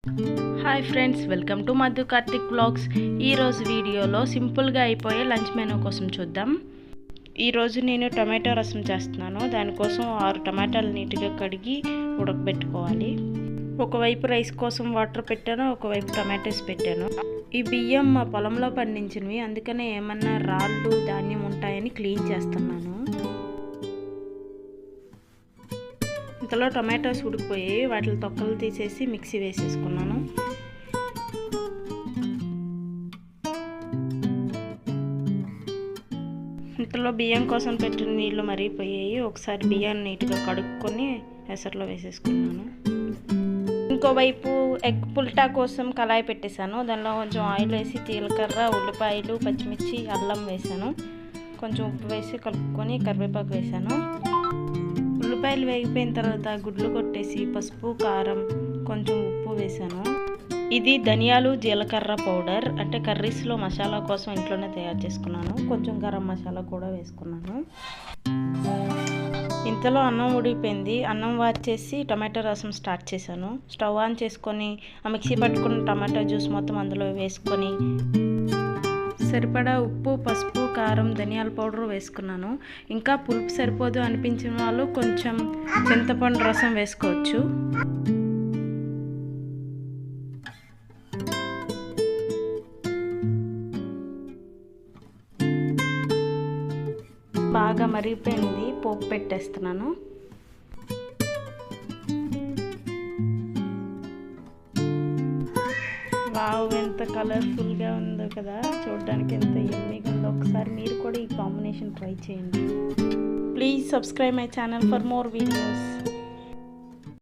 Hi friends, welcome to Madhu Karthik vlogs. ఈరోజు వీడియోలో సింపుల్గా అయిపోయే లంచ్ మెనూ కోసం చూద్దాం. ఈరోజు నేను టమాటో రసం చేస్తున్నాను. దానికోసం 6 టమాటాలు నీట్గా కడిగి ఉడకబెట్టుకోవాలి. ఒకవైపు రైస్ కోసం వాటర్ పెట్టాను, ఒకవైపు టమాటోస్ పెట్టాను. ఈ బియ్యం మా పొలంలో పండించినవి, అందుకనే ఏమన్నా రాళ్ళు ధాన్యం ఉంటాయని క్లీన్ చేస్తున్నాను. ఇంతలో టమాటోస్ ఉడికిపోయి వాటి తొక్కలు తీసేసి మిక్సీ వేసేసుకున్నాను. ఇంతలో బియ్యం కోసం పెట్టిన నీళ్ళు మరిగిపోయాయి. ఒకసారి బియ్యాన్ని నీట్గా కడుక్కొని ఎసర్లో వేసేసుకున్నాను. ఇంకోవైపు ఎగ్ పుల్టా కోసం కళాయి పెట్టేశాను. దానిలో కొంచెం ఆయిల్ వేసి జీలకర్ర, ఉల్లిపాయలు, పచ్చిమిర్చి, అల్లం వేసాను. కొంచెం ఉప్పు వేసి కలుపుకొని కరివేపాకు వేసాను. ఉల్లిపాయలు వేగిపోయిన తర్వాత గుడ్లు కొట్టేసి పసుపు, కారం, కొంచెం ఉప్పు వేసాను. ఇది ధనియాలు, జీలకర్ర పౌడర్, అంటే కర్రీస్లో మసాలా కోసం ఇంట్లోనే తయారు చేసుకున్నాను. కొంచెం గరం మసాలా కూడా వేసుకున్నాను. ఇంతలో అన్నం ఉడికిపోయింది. అన్నం వార్చేసి టమాటో రసం స్టార్ట్ చేశాను. స్టవ్ ఆన్ చేసుకొని ఆ మిక్సీ పట్టుకున్న టమాటో జ్యూస్ మొత్తం అందులో వేసుకొని సరిపడా ఉప్పు, పసుపు, కారం, ధనియాల పౌడర్ వేసుకున్నాను. ఇంకా పులుపు సరిపోదు అనిపించిన వాళ్ళు కొంచెం చింతపండు రసం వేసుకోవచ్చు. బాగా మరిగిపోయింది. పోపు పెట్టేస్తున్నాను. వావ్, ఎంత కలర్ఫుల్గా ఉందో కదా, చూడడానికి ఎంత యమ్మీగా ఉందో. ఒకసారి మీరు కూడా ఈ కాంబినేషన్ ట్రై చేయండి. Please subscribe my channel for more videos.